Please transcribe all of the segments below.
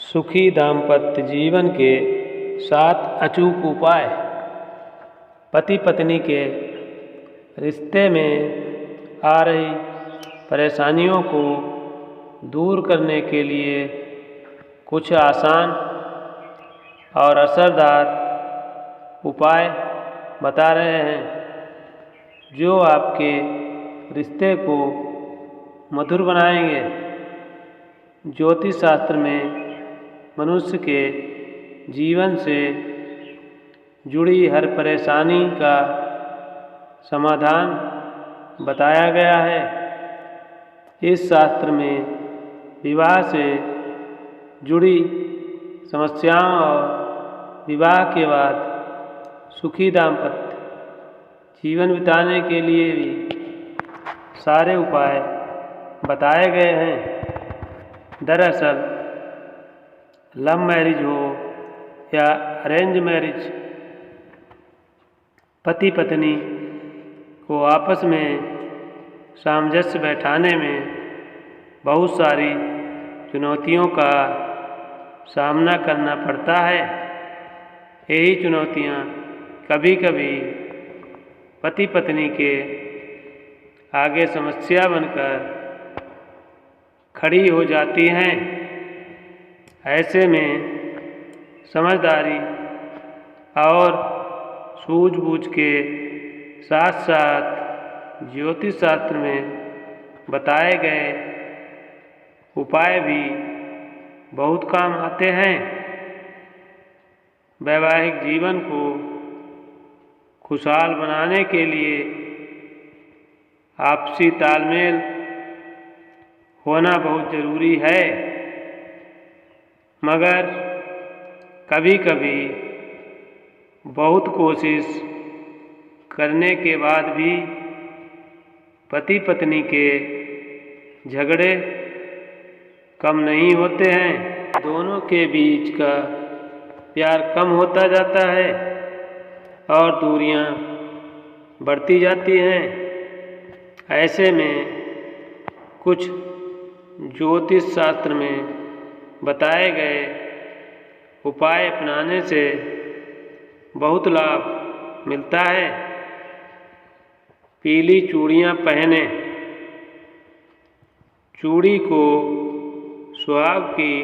सुखी दाम्पत्य जीवन के 7 अचूक उपाय। पति पत्नी के रिश्ते में आ रही परेशानियों को दूर करने के लिए कुछ आसान और असरदार उपाय बता रहे हैं जो आपके रिश्ते को मधुर बनाएंगे। ज्योतिष शास्त्र में मनुष्य के जीवन से जुड़ी हर परेशानी का समाधान बताया गया है। इस शास्त्र में विवाह से जुड़ी समस्याओं और विवाह के बाद सुखी दाम्पत्य जीवन बिताने के लिए भी सारे उपाय बताए गए हैं। दरअसल लव मैरिज हो या अरेंज मैरिज, पति पत्नी को आपस में सामंजस्य बैठाने में बहुत सारी चुनौतियों का सामना करना पड़ता है। यही चुनौतियाँ कभी कभी पति पत्नी के आगे समस्या बनकर खड़ी हो जाती हैं। ऐसे में समझदारी और सूझबूझ के साथ साथ ज्योतिष शास्त्र में बताए गए उपाय भी बहुत काम आते हैं। वैवाहिक जीवन को खुशहाल बनाने के लिए आपसी तालमेल होना बहुत ज़रूरी है, मगर कभी कभी बहुत कोशिश करने के बाद भी पति पत्नी के झगड़े कम नहीं होते हैं। दोनों के बीच का प्यार कम होता जाता है और दूरियां बढ़ती जाती हैं। ऐसे में कुछ ज्योतिष शास्त्र में बताए गए उपाय अपनाने से बहुत लाभ मिलता है। पीली चूड़ियाँ पहने। चूड़ी को सुहाग की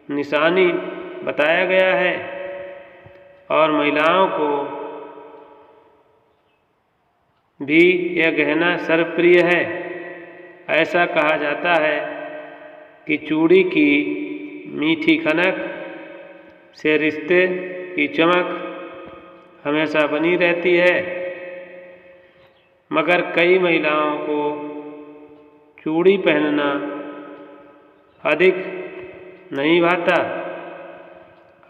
निशानी बताया गया है और महिलाओं को भी यह गहना सर्वप्रिय है। ऐसा कहा जाता है कि चूड़ी की मीठी खनक से रिश्ते की चमक हमेशा बनी रहती है, मगर कई महिलाओं को चूड़ी पहनना अधिक नहीं भाता।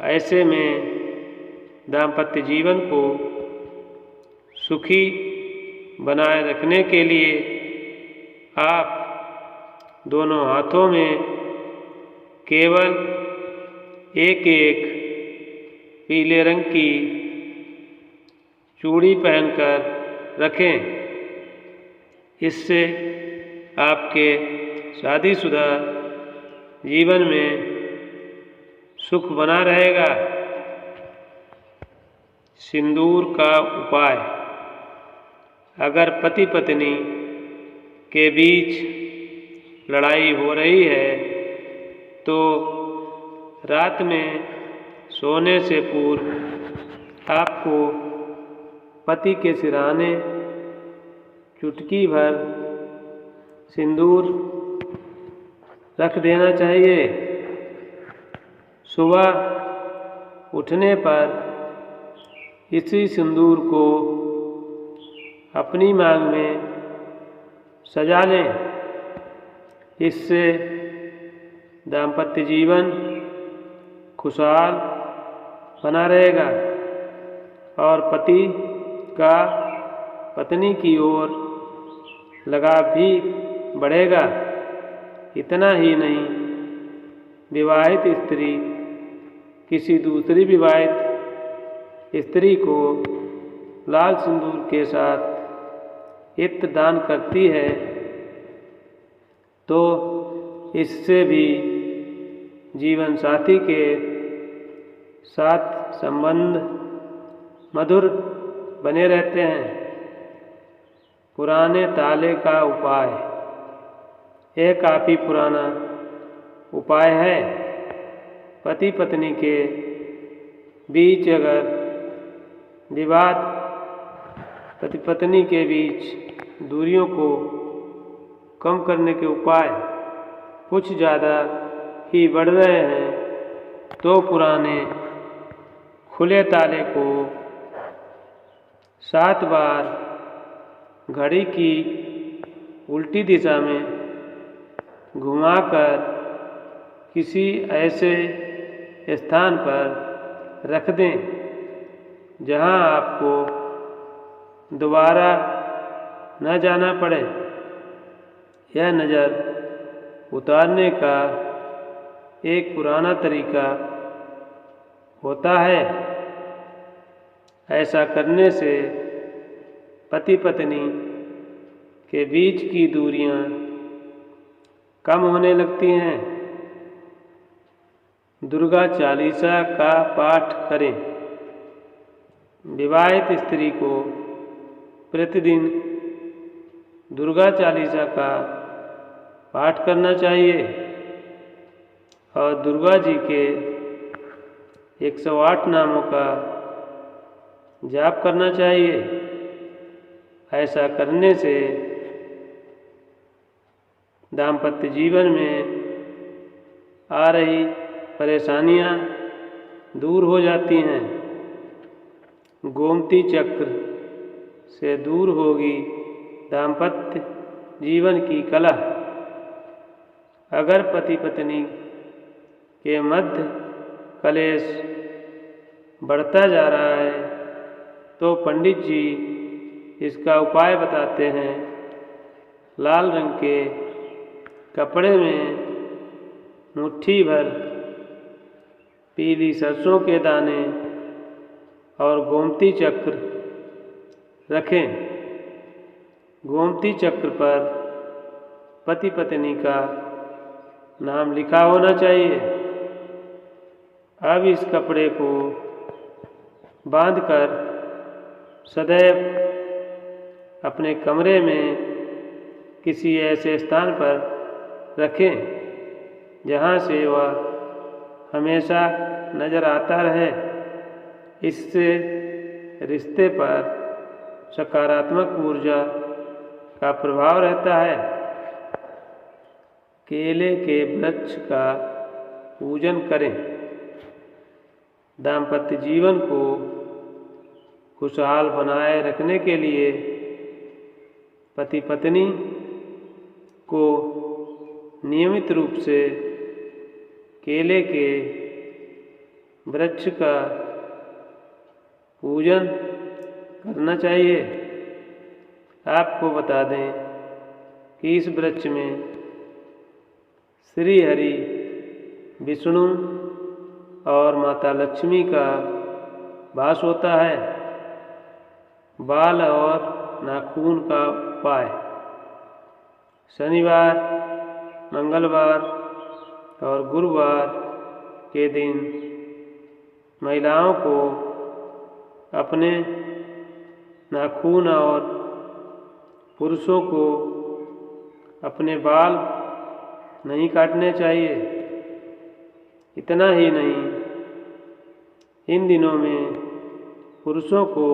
ऐसे में दाम्पत्य जीवन को सुखी बनाए रखने के लिए आप दोनों हाथों में केवल एक एक पीले रंग की चूड़ी पहनकर रखें। इससे आपके शादीशुदा जीवन में सुख बना रहेगा। सिंदूर का उपाय। अगर पति पत्नी के बीच लड़ाई हो रही है तो रात में सोने से पूर्व आपको पति के सिरहाने चुटकी भर सिंदूर रख देना चाहिए। सुबह उठने पर इसी सिंदूर को अपनी मांग में सजा लें। इससे दाम्पत्य जीवन खुशहाल बना रहेगा और पति का पत्नी की ओर लगाव भी बढ़ेगा। इतना ही नहीं, विवाहित स्त्री किसी दूसरी विवाहित स्त्री को लाल सिंदूर के साथ इत्र दान करती है तो इससे भी जीवन साथी के साथ संबंध मधुर बने रहते हैं। पुराने ताले का उपाय। यह काफ़ी पुराना उपाय है। पति पत्नी के बीच अगर विवाद, पति पत्नी के बीच दूरियों को कम करने के उपाय कुछ ज़्यादा ही बढ़ रहे हैं, तो पुराने खुले ताले को 7 बार घड़ी की उल्टी दिशा में घुमाकर किसी ऐसे स्थान पर रख दें जहां आपको दोबारा न जाना पड़े। यह नज़र उतारने का एक पुराना तरीका होता है। ऐसा करने से पति पत्नी के बीच की दूरियां कम होने लगती हैं। दुर्गा चालीसा का पाठ करें। विवाहित स्त्री को प्रतिदिन दुर्गा चालीसा का पाठ करना चाहिए और दुर्गा जी के 108 नामों का जाप करना चाहिए। ऐसा करने से दाम्पत्य जीवन में आ रही परेशानियां दूर हो जाती हैं। गोमती चक्र से दूर होगी दाम्पत्य जीवन की कलह। अगर पति पत्नी के मध्य कलेश बढ़ता जा रहा है तो पंडित जी इसका उपाय बताते हैं। लाल रंग के कपड़े में मुट्ठी भर पीली सरसों के दाने और गोमती चक्र रखें। गोमती चक्र पर पति पत्नी का नाम लिखा होना चाहिए। अब इस कपड़े को बांधकर सदैव अपने कमरे में किसी ऐसे स्थान पर रखें जहाँ से वह हमेशा नज़र आता रहे। इससे रिश्ते पर सकारात्मक ऊर्जा का प्रभाव रहता है। केले के वृक्ष का पूजन करें। दाम्पत्य जीवन को खुशहाल बनाए रखने के लिए पति पत्नी को नियमित रूप से केले के वृक्ष का पूजन करना चाहिए। आपको बता दें कि इस वृक्ष में श्री हरि, विष्णु और माता लक्ष्मी का वास होता है। बाल और नाखून का उपाय। शनिवार, मंगलवार और गुरुवार के दिन महिलाओं को अपने नाखून और पुरुषों को अपने बाल नहीं काटने चाहिए। इतना ही नहीं, इन दिनों में पुरुषों को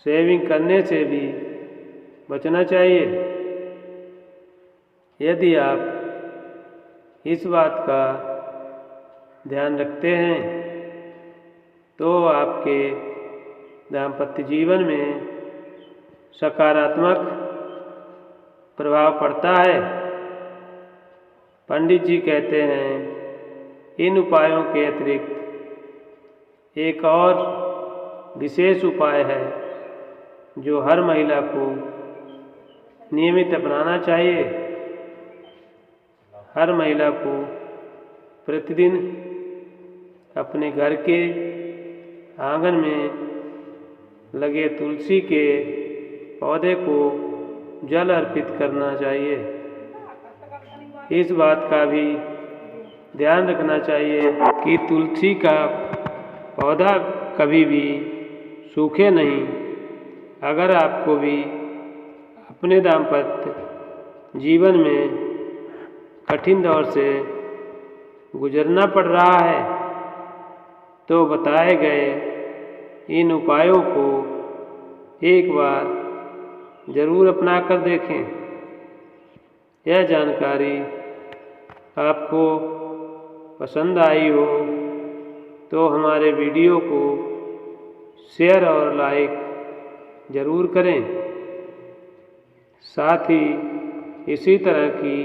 शेविंग करने से भी बचना चाहिए। यदि आप इस बात का ध्यान रखते हैं तो आपके दाम्पत्य जीवन में सकारात्मक प्रभाव पड़ता है। पंडित जी कहते हैं इन उपायों के अतिरिक्त एक और विशेष उपाय है जो हर महिला को नियमित अपनाना चाहिए। हर महिला को प्रतिदिन अपने घर के आंगन में लगे तुलसी के पौधे को जल अर्पित करना चाहिए। इस बात का भी ध्यान रखना चाहिए कि तुलसी का पौधा कभी भी सूखे नहीं। अगर आपको भी अपने दाम्पत्य जीवन में कठिन दौर से गुजरना पड़ रहा है तो बताए गए इन उपायों को एक बार ज़रूर अपना कर देखें। यह जानकारी आपको पसंद आई हो तो हमारे वीडियो को शेयर और लाइक ज़रूर करें। साथ ही इसी तरह की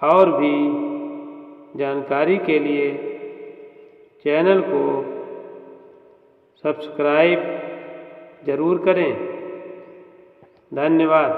और भी जानकारी के लिए चैनल को सब्सक्राइब ज़रूर करें। धन्यवाद।